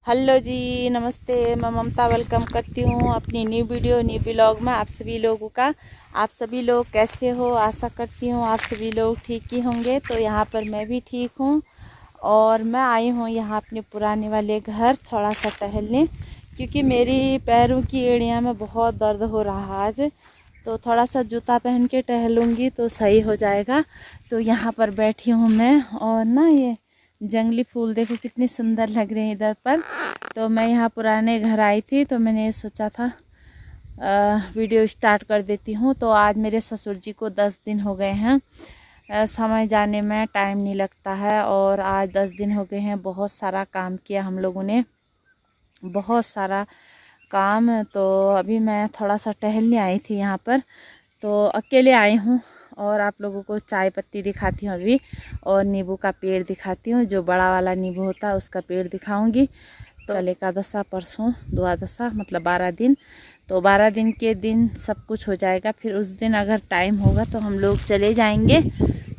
Hello जी, नमस्ते। मैं ममता welcome करती हूँ अपनी न्यू वीडियो न्यू ब्लॉग में आप सभी लोगों का। आप सभी लोग कैसे हो? आशा करती हूँ आप सभी लोग ठीक ही होंगे। तो यहाँ पर मैं भी ठीक हूँ और मैं आई हूँ यहाँ अपने पुराने वाले घर थोड़ा सा टहलने, क्योंकि मेरी पैरों की एड़ियाँ में बहुत दर्द हो रहा आज। तो थोड़ा सा जूता पहन के टहलूँगी तो सही हो जाएगा। तो यहाँ पर बैठी हूँ मैं, और ना ये जंगली फूल देखो कितने सुंदर लग रहे हैं इधर पर। तो मैं यहाँ पुराने घर आई थी तो मैंने सोचा था वीडियो स्टार्ट कर देती हूँ। तो आज मेरे ससुर जी को 10 दिन हो गए हैं। समय जाने में टाइम नहीं लगता है, और आज 10 दिन हो गए हैं। बहुत सारा काम किया हम लोगों ने, बहुत सारा काम। तो अभी मैं थोड़ा सा टहलने आई थी यहाँ पर, तो अकेले आई हूँ। और आप लोगों को चाय पत्ती दिखाती हूँ अभी, और नींबू का पेड़ दिखाती हूँ। जो बड़ा वाला नींबू होता है उसका पेड़ दिखाऊंगी। तो कल एकादशा, परसों द्वादशा, मतलब 12 दिन। तो 12 दिन के दिन सब कुछ हो जाएगा। फिर उस दिन अगर टाइम होगा तो हम लोग चले जाएंगे।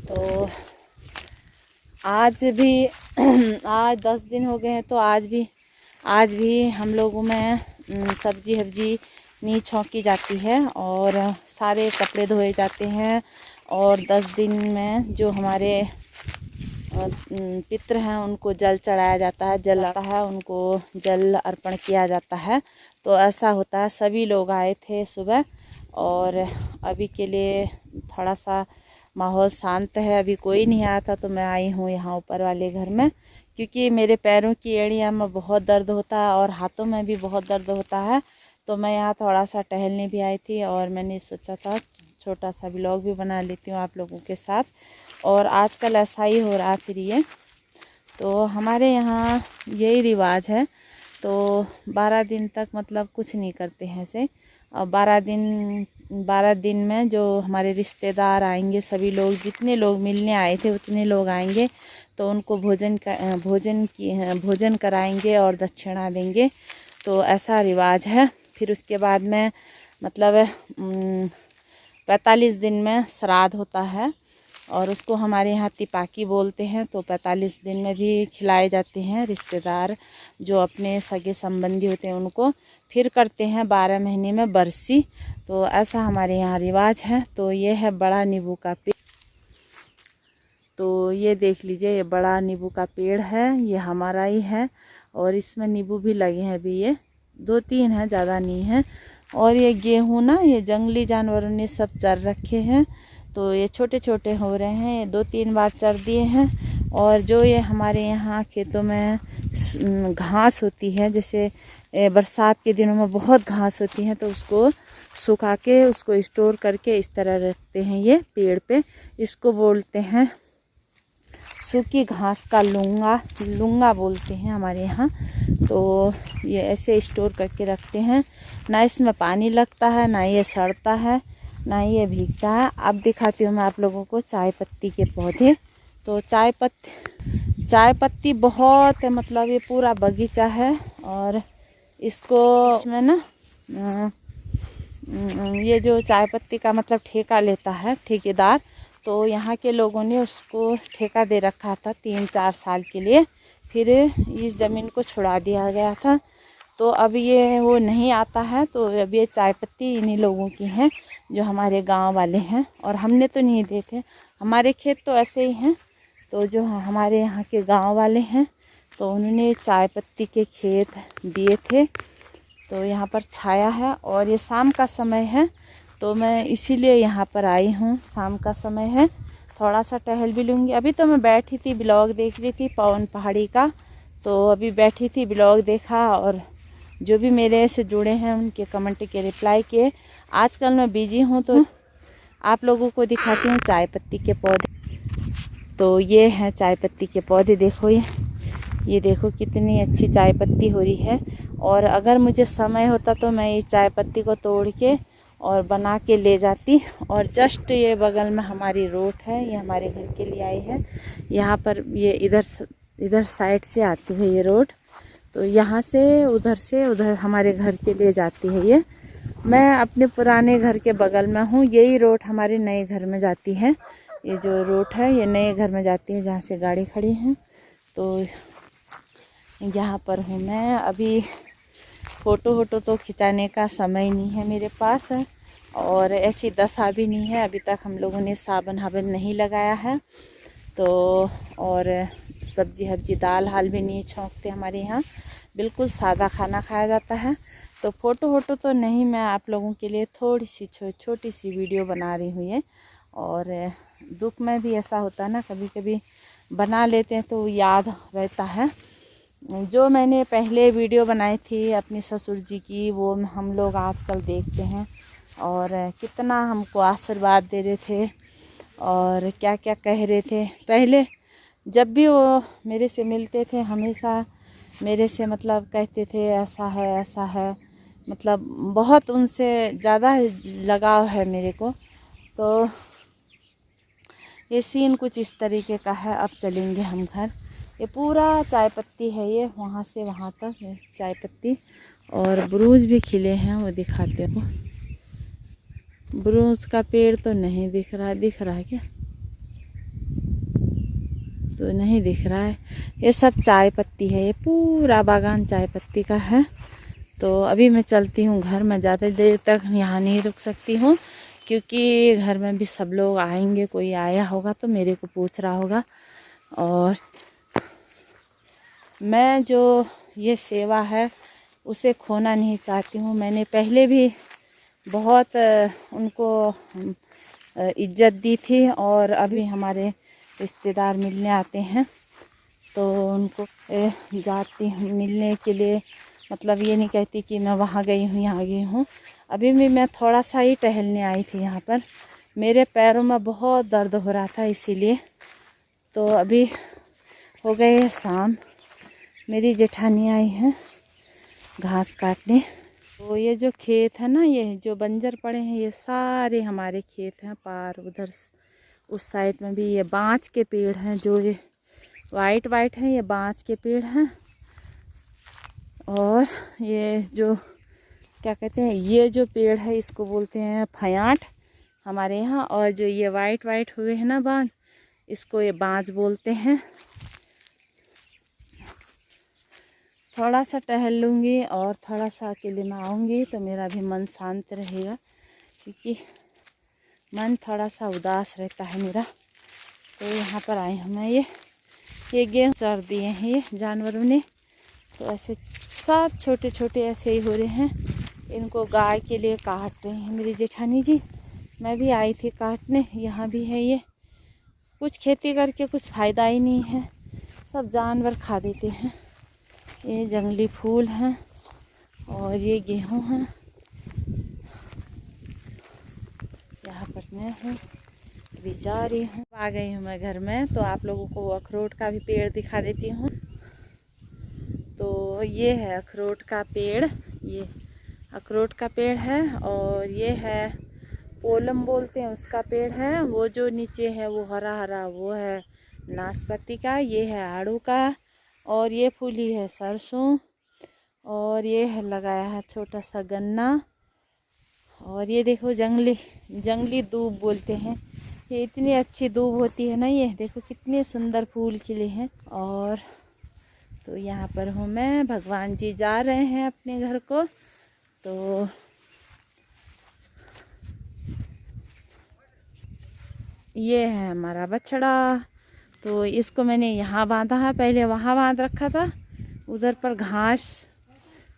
तो आज भी आज 10 दिन हो गए हैं, तो आज भी हम लोगों में सब्जी हब्जी नहीं छौंकी जाती है, और सारे कपड़े धोए जाते हैं। और 10 दिन में जो हमारे पितृ हैं उनको जल चढ़ाया जाता है, जल आता है, उनको जल अर्पण किया जाता है। तो ऐसा होता है। सभी लोग आए थे सुबह, और अभी के लिए थोड़ा सा माहौल शांत है। अभी कोई नहीं आया था, तो मैं आई हूँ यहाँ ऊपर वाले घर में, क्योंकि मेरे पैरों की एड़ियाँ में बहुत दर्द होता है और हाथों में भी बहुत दर्द होता है। तो मैं यहाँ थोड़ा सा टहलने भी आई थी, और मैंने सोचा था छोटा सा व्लॉग भी बना लेती हूँ आप लोगों के साथ। और आजकल ऐसा ही हो रहा है फिर ये। तो हमारे यहाँ यही रिवाज है। तो 12 दिन तक मतलब कुछ नहीं करते हैं ऐसे। और 12 दिन में जो हमारे रिश्तेदार आएंगे, सभी लोग, जितने लोग मिलने आए थे उतने लोग आएंगे। तो उनको भोजन कराएंगे और दक्षिणा देंगे। तो ऐसा रिवाज है। फिर उसके बाद में मतलब 45 दिन में श्राद्ध होता है, और उसको हमारे यहाँ तिपाकी बोलते हैं। तो 45 दिन में भी खिलाए जाते हैं रिश्तेदार, जो अपने सगे संबंधी होते हैं उनको। फिर करते हैं 12 महीने में बरसी। तो ऐसा हमारे यहाँ रिवाज है। तो ये है बड़ा नींबू का पेड़। तो ये देख लीजिए, ये बड़ा नींबू का पेड़ है, ये हमारा ही है। और इसमें नींबू भी लगे हैं अभी, ये 2-3 हैं, ज़्यादा नहीं है। और ये गेहूँ ना, ये जंगली जानवरों ने सब चर रखे हैं। तो ये छोटे छोटे हो रहे हैं, ये 2-3 बार चर दिए हैं। और जो ये हमारे यहाँ खेतों में घास होती है, जैसे बरसात के दिनों में बहुत घास होती है, तो उसको सुखा के उसको स्टोर करके इस तरह रखते हैं ये पेड़ पे। इसको बोलते हैं सूखी घास का लूंगा बोलते हैं हमारे यहाँ। तो ये ऐसे स्टोर करके रखते हैं। ना इसमें पानी लगता है, ना ये सड़ता है, ना ये भीगता है। अब दिखाती हूँ मैं आप लोगों को चाय पत्ती के पौधे। तो चाय पत्ती बहुत, मतलब ये पूरा बगीचा है। और इसमें ना ये जो चाय पत्ती का मतलब ठेका लेता है ठेकेदार, तो यहाँ के लोगों ने उसको ठेका दे रखा था 3-4 साल के लिए। फिर इस ज़मीन को छुड़ा दिया गया था। तो अब ये वो नहीं आता है। तो अब ये चाय पत्ती इन्हीं लोगों की हैं, जो हमारे गांव वाले हैं। और हमने तो नहीं देखे, हमारे खेत तो ऐसे ही हैं। तो जो हमारे यहाँ के गांव वाले हैं, तो उन्होंने चाय पत्ती के खेत दिए थे। तो यहाँ पर छाया है, और ये शाम का समय है, तो मैं इसीलिए यहाँ पर आई हूँ। शाम का समय है, थोड़ा सा टहल भी लूँगी। अभी तो मैं बैठी थी, ब्लॉग देख रही थी पवन पहाड़ी का। तो अभी बैठी थी, ब्लॉग देखा, और जो भी मेरे से जुड़े हैं उनके कमेंट के रिप्लाई किए। आजकल मैं बिजी हूँ, तो आप लोगों को दिखाती हूँ चाय पत्ती के पौधे। तो ये हैं चाय पत्ती के पौधे, देखो ये देखो कितनी अच्छी चाय पत्ती हो रही है। और अगर मुझे समय होता तो मैं ये चाय पत्ती को तोड़ के और बना के ले जाती। और जस्ट ये बगल में हमारी रोड है, ये हमारे घर के लिए आई है। यहाँ पर ये इधर साइड से आती है ये रोड। तो यहाँ से उधर हमारे घर के लिए जाती है ये। मैं अपने पुराने घर के बगल में हूँ, यही रोड हमारे नए घर में जाती है। ये जो रोड है ये नए घर में जाती है, जहाँ से गाड़ी खड़ी है। तो यहाँ पर हूँ मैं। अभी फ़ोटो वोटो तो खिंचाने का समय नहीं है मेरे पास, और ऐसी दशा भी नहीं है। अभी तक हम लोगों ने साबन हाबन नहीं लगाया है, तो और सब्जी हब्जी दाल हाल भी नहीं छौंकते हमारे यहाँ, बिल्कुल सादा खाना खाया जाता है। तो फ़ोटो वोटो तो नहीं, मैं आप लोगों के लिए थोड़ी सी छोटी सी वीडियो बना रही हूँ ये। और दुख में भी ऐसा होता है ना, कभी कभी बना लेते हैं तो याद रहता है। जो मैंने पहले वीडियो बनाई थी अपनी ससुर जी की, वो हम लोग आजकल देखते हैं, और कितना हमको आशीर्वाद दे रहे थे और क्या क्या कह रहे थे। पहले जब भी वो मेरे से मिलते थे, हमेशा मेरे से मतलब कहते थे ऐसा है, मतलब बहुत उनसे ज़्यादा लगाव है मेरे को। तो ये सीन कुछ इस तरीके का है। अब चलेंगे हम घर। ये पूरा चाय पत्ती है, ये वहाँ से वहाँ तक चाय पत्ती, और बुरूज भी खिले हैं, वो दिखाते हो। बुरूज का पेड़ तो नहीं दिख रहा है क्या? तो नहीं दिख रहा है। ये सब चाय पत्ती है, ये पूरा बागान चाय पत्ती का है। तो अभी मैं चलती हूँ घर में, ज़्यादा देर तक यहाँ नहीं रुक सकती हूँ, क्योंकि घर में भी सब लोग आएंगे। कोई आया होगा तो मेरे को पूछ रहा होगा। और मैं जो ये सेवा है उसे खोना नहीं चाहती हूँ। मैंने पहले भी बहुत उनको इज्जत दी थी, और अभी हमारे रिश्तेदार मिलने आते हैं तो उनको जाती हूँ मिलने के लिए। मतलब ये नहीं कहती कि मैं वहाँ गई हूँ यहाँ गई हूँ। अभी भी मैं थोड़ा सा ही टहलने आई थी यहाँ पर, मेरे पैरों में बहुत दर्द हो रहा था इसीलिए। तो अभी हो गई है शाम, मेरी जेठानी आई हैं घास काटने। तो ये जो खेत है ना, ये जो बंजर पड़े हैं, ये सारे हमारे खेत हैं। पार उधर उस साइड में भी ये बांज के पेड़ हैं, जो ये वाइट वाइट हैं, ये बांज के पेड़ हैं। और ये जो क्या कहते हैं, ये जो पेड़ है इसको बोलते हैं फयाट हमारे यहाँ। और जो ये वाइट वाइट हुए हैं ना बांज, इसको ये बांज बोलते हैं। थोड़ा सा टहल लूँगी और थोड़ा सा अकेले में आऊँगी तो मेरा भी मन शांत रहेगा, क्योंकि मन थोड़ा सा उदास रहता है मेरा। तो यहाँ पर आई हूँ मैं। ये गेहूँ चर दिए हैं ये जानवरों ने, तो ऐसे सब छोटे छोटे ऐसे ही हो रहे हैं। इनको गाय के लिए काट रही हैं मेरी जेठानी जी। मैं भी आई थी काटने। यहाँ भी है ये, कुछ खेती करके कुछ फ़ायदा ही नहीं है, सब जानवर खा देते हैं। ये जंगली फूल हैं और ये गेहूँ हैं। यहाँ पर मैं हूँ, अभी जा रही हूँ। आ गई हूँ मैं घर में, तो आप लोगों को अखरोट का भी पेड़ दिखा देती हूँ। तो ये है अखरोट का पेड़, ये अखरोट का पेड़ है। और ये है पोलम बोलते हैं उसका पेड़ है। वो जो नीचे है वो हरा हरा, वो है नाशपाती का। ये है आड़ू का, और ये फूली है सरसों, और ये है लगाया है छोटा सा गन्ना। और ये देखो जंगली दूब बोलते हैं। ये इतनी अच्छी दूब होती है ना, ये देखो कितने सुंदर फूल खिले हैं। और तो यहाँ पर हूँ मैं, भगवान जी जा रहे हैं अपने घर को। तो ये है हमारा बछड़ा। तो इसको मैंने यहाँ बांधा है, पहले वहाँ बांध रखा था, उधर पर घास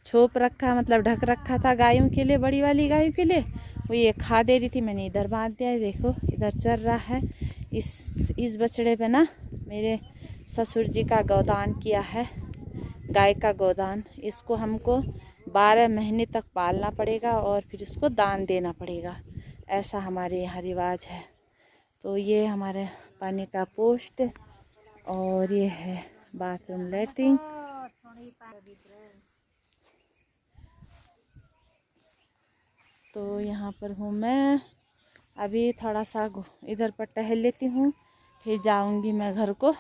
छोप रखा, मतलब ढक रखा था गायों के लिए, बड़ी वाली गायों के लिए। वो ये खा दे रही थी, मैंने इधर बांध दिया। देखो इधर चल रहा है। इस बछड़े पे ना मेरे ससुर जी का गोदान किया है, गाय का गोदान। इसको हमको 12 महीने तक पालना पड़ेगा और फिर इसको दान देना पड़ेगा, ऐसा हमारे यहाँ रिवाज है। तो ये हमारे पानी का पोस्ट, और ये है बाथरूम लेटरिन। तो यहाँ पर हूँ मैं, अभी थोड़ा सा इधर पर टहल लेती हूँ, फिर जाऊँगी मैं घर को।